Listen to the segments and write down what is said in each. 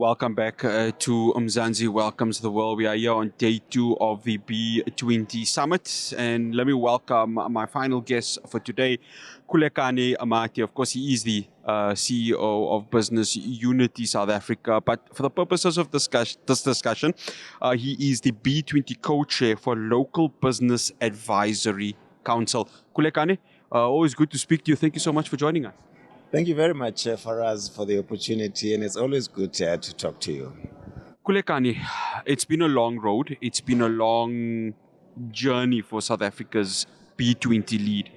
Welcome back to Mzansi Welcomes the World. We are here on day 2 of the B20 Summit. And let me welcome my final guest for today, Khulekani Mathe. Of course, he is the CEO of Business Unity South Africa. But for the purposes of this discussion, he is the B20 co-chair for Local Business Advisory Council. Khulekani, always good to speak to you. Thank you so much for joining us. Thank you very much, Faraz, for the opportunity, and it's always good to talk to you. Khulekani, it's been a long road. It's been a long journey for South Africa's B20 lead.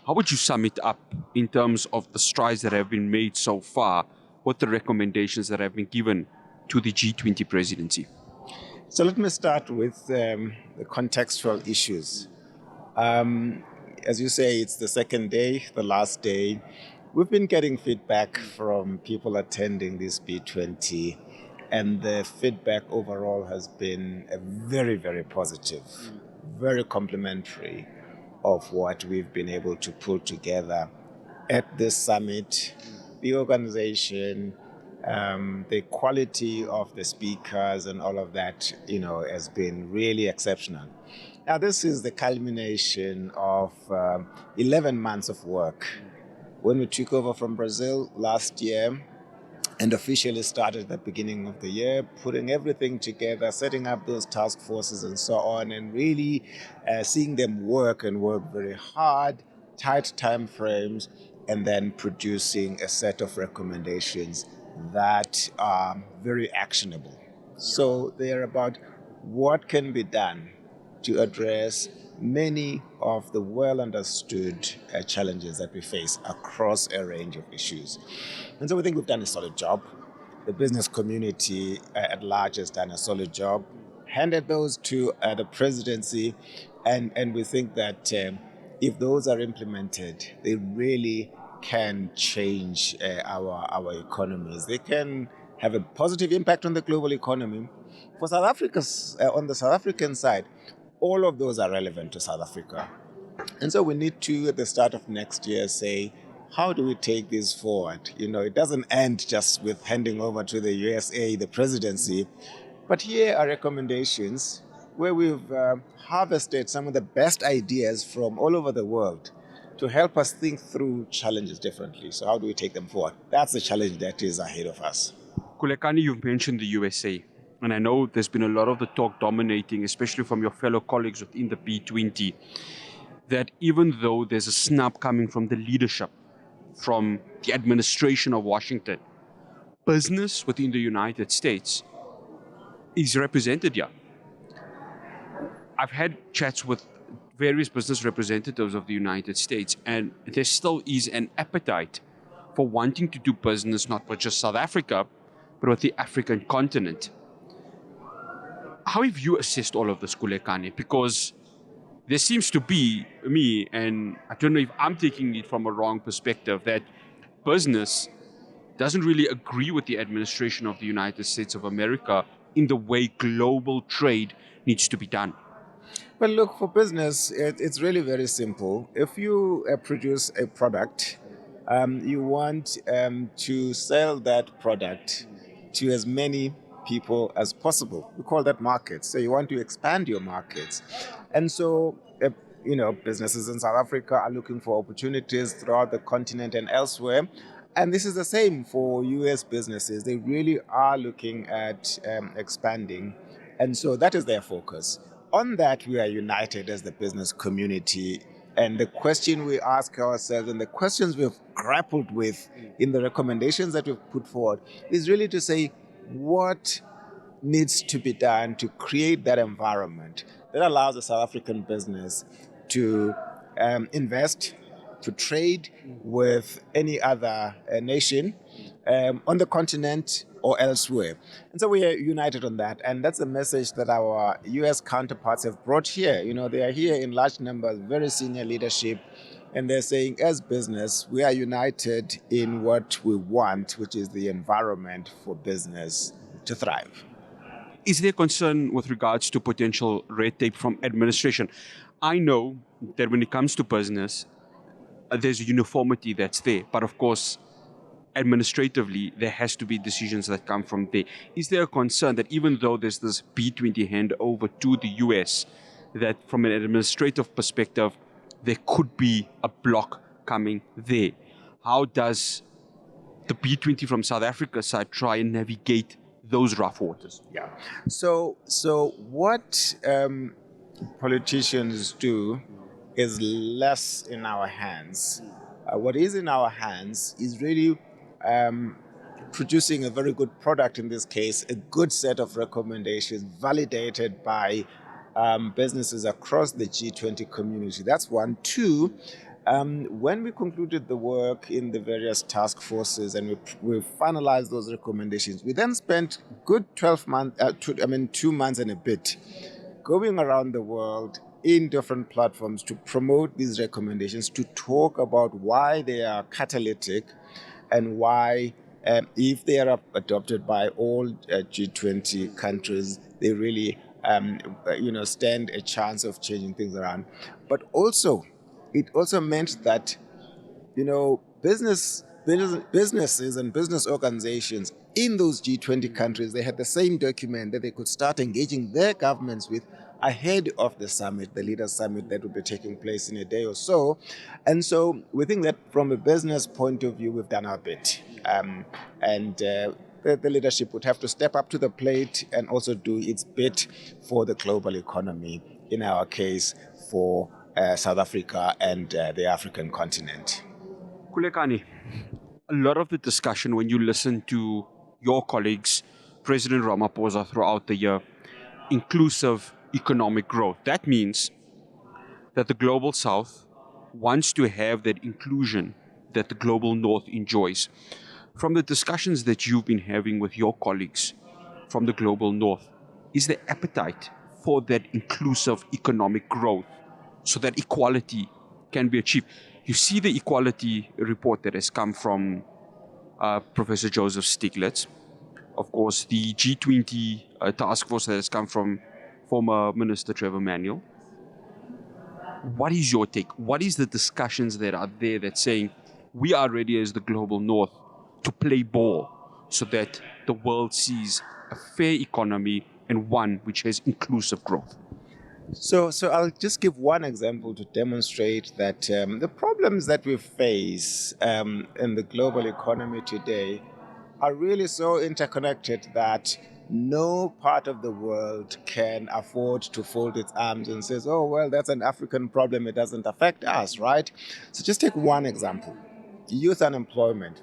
How would you sum it up in terms of the strides that have been made so far? What the recommendations that have been given to the G20 presidency? So let me start with the contextual issues. As you say, it's the second day, the last day. We've been getting feedback from people attending this B20, and the feedback overall has been very, very positive, very complimentary of what we've been able to pull together at this summit, the organization, the quality of the speakers and all of that, has been really exceptional. Now, this is the culmination of 11 months of work. When we took over from Brazil last year and officially started at the beginning of the year, putting everything together, setting up those task forces and so on, and really seeing them work very hard, tight time frames, and then producing a set of recommendations that are very actionable. So they are about what can be done to address many of the well-understood challenges that we face across a range of issues. And so we think we've done a solid job. The business community at large has done a solid job, handed those to the presidency, and we think that if those are implemented, they really can change our economies. They can have a positive impact on the global economy. For South Africa, on the South African side, all of those are relevant to South Africa. And so we need to, at the start of next year, say, how do we take this forward? It doesn't end just with handing over to the USA, the presidency, but here are recommendations where we've harvested some of the best ideas from all over the world to help us think through challenges differently. So how do we take them forward? That's the challenge that is ahead of us. Khulekani, you've mentioned the USA. And I know there's been a lot of the talk dominating, especially from your fellow colleagues within the B20, that even though there's a snub coming from the leadership, from the administration of Washington, business within the United States is represented here. I've had chats with various business representatives of the United States, and there still is an appetite for wanting to do business not with just South Africa, but with the African continent. How have you assessed all of this, Khulekani? Because there seems to be, and I don't know if I'm taking it from a wrong perspective, that business doesn't really agree with the administration of the United States of America in the way global trade needs to be done. Well, look, for business, it's really very simple. If you produce a product, you want to sell that product to as many people as possible. We call that markets. So you want to expand your markets. And so, businesses in South Africa are looking for opportunities throughout the continent and elsewhere. And this is the same for US businesses. They really are looking at expanding. And so that is their focus. On that, we are united as the business community. And the question we ask ourselves and the questions we've grappled with in the recommendations that we've put forward is really to say, what needs to be done to create that environment that allows the South African business to invest, to trade with any other nation on the continent or elsewhere. And so we are united on that. And that's a message that our US counterparts have brought here. They are here in large numbers, very senior leadership. And they're saying, as business, we are united in what we want, which is the environment for business to thrive. Is there concern with regards to potential red tape from administration? I know that when it comes to business, there's a uniformity that's there. But of course, administratively, there has to be decisions that come from there. Is there a concern that even though there's this B20 handover to the US, that from an administrative perspective, there could be a block coming there? How does the B20 from South Africa's side try and navigate those rough waters? Yeah. So what politicians do is less in our hands. What is in our hands is really producing a very good product, in this case, a good set of recommendations validated by businesses across the G20 community. That's one. Two, when we concluded the work in the various task forces and we finalized those recommendations, we then spent good 12 months, 2 months and a bit going around the world in different platforms to promote these recommendations, to talk about why they are catalytic and why, if they are adopted by all G20 countries, they really stand a chance of changing things around. But also, it also meant that businesses and business organizations in those G20 countries, they had the same document that they could start engaging their governments with ahead of the summit, the leaders' summit that will be taking place in a day or so. And so we think that from a business point of view, we've done our bit. The leadership would have to step up to the plate and also do its bit for the global economy, in our case, for South Africa and the African continent. Khulekani, a lot of the discussion when you listen to your colleagues, President Ramaphosa throughout the year, inclusive economic growth. That means that the global south wants to have that inclusion that the global north enjoys. From the discussions that you've been having with your colleagues from the global north, is there appetite for that inclusive economic growth so that equality can be achieved? You see the equality report that has come from Professor Joseph Stiglitz. Of course, the G20 task force that has come from former Minister Trevor Manuel. What is your take? What is the discussions that are there that saying we are ready as the global north to play ball so that the world sees a fair economy and one which has inclusive growth? So I'll just give one example to demonstrate that the problems that we face in the global economy today are really so interconnected that no part of the world can afford to fold its arms and says, oh, well, that's an African problem. It doesn't affect us, right? So just take one example, youth unemployment.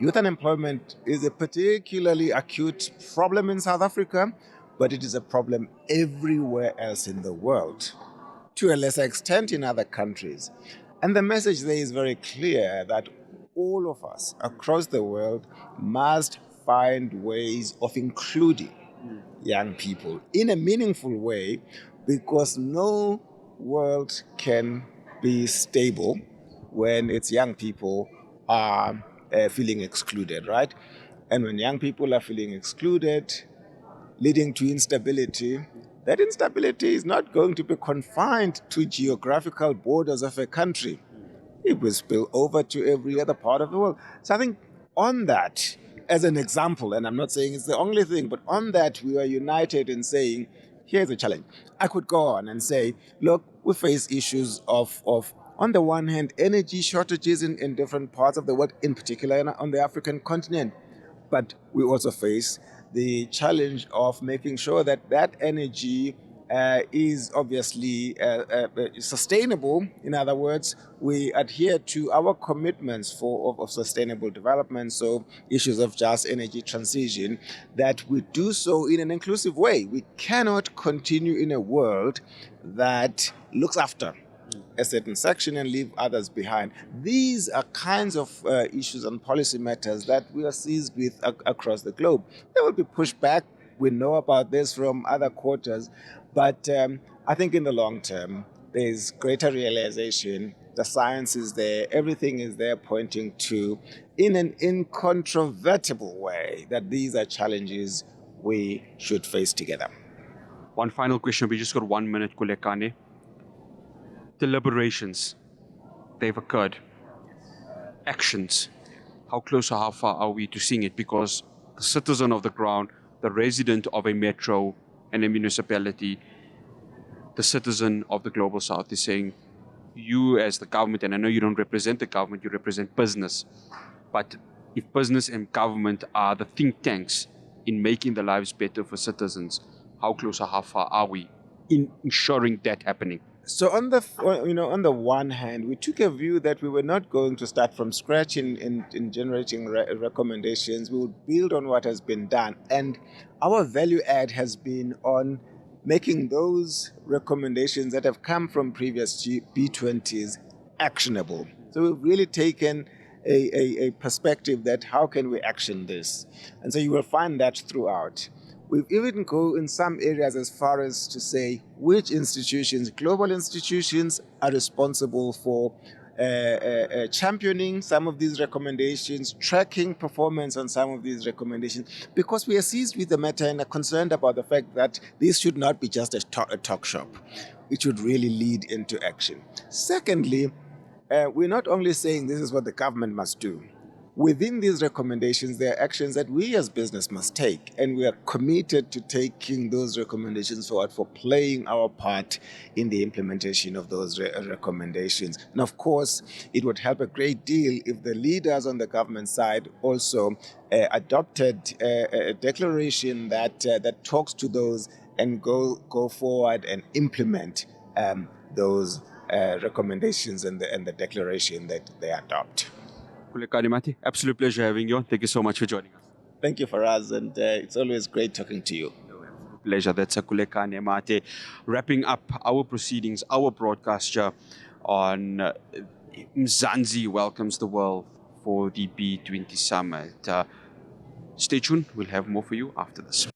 Youth unemployment is a particularly acute problem in South Africa, but it is a problem everywhere else in the world, to a lesser extent in other countries. And the message there is very clear that all of us across the world must find ways of including young people in a meaningful way, because no world can be stable when its young people are feeling excluded, right? And when young people are feeling excluded, leading to instability, that instability is not going to be confined to geographical borders of a country. It will spill over to every other part of the world. So I think on that, as an example, and I'm not saying it's the only thing, but on that we are united in saying, here's a challenge. I could go on and say, look, we face issues of on the one hand, energy shortages in different parts of the world, in particular on the African continent. But we also face the challenge of making sure that that energy is obviously sustainable. In other words, we adhere to our commitments of sustainable development, so issues of just energy transition, that we do so in an inclusive way. We cannot continue in a world that looks after a certain section and leave others behind. These are kinds of issues and policy matters that we are seized with across the globe. There will be pushback. We know about this from other quarters. But I think in the long term, there's greater realization. The science is there. Everything is there pointing to, in an incontrovertible way, that these are challenges we should face together. One final question. We just got 1 minute, Khulekani. Deliberations, they've occurred. Actions, how close or how far are we to seeing it? Because the citizen of the ground, the resident of a metro and a municipality, the citizen of the global south is saying, you as the government, and I know you don't represent the government, you represent business, but if business and government are the think tanks in making the lives better for citizens, how close or how far are we in ensuring that happening? So on the one hand, we took a view that we were not going to start from scratch in generating recommendations. We would build on what has been done, and our value add has been on making those recommendations that have come from previous B20s actionable. So we've really taken a perspective that how can we action this, and so you will find that throughout. We've even go in some areas as far as to say which institutions, global institutions, are responsible for championing some of these recommendations, tracking performance on some of these recommendations, because we are seized with the matter and are concerned about the fact that this should not be just a talk shop. It should really lead into action. Secondly, we're not only saying this is what the government must do. Within these recommendations, there are actions that we as business must take, and we are committed to taking those recommendations forward for playing our part in the implementation of those recommendations. And of course, it would help a great deal if the leaders on the government side also adopted a declaration that talks to those and go forward and implement those recommendations and the declaration that they adopt. Khulekani Mathe, absolute pleasure having you on. Thank you so much for joining us. Thank you, Faraz, and it's always great talking to you. Pleasure. That's a Khulekani Mathe wrapping up our proceedings, our broadcast here on Mzansi welcomes the world for the B20 summit. Stay tuned. We'll have more for you after this.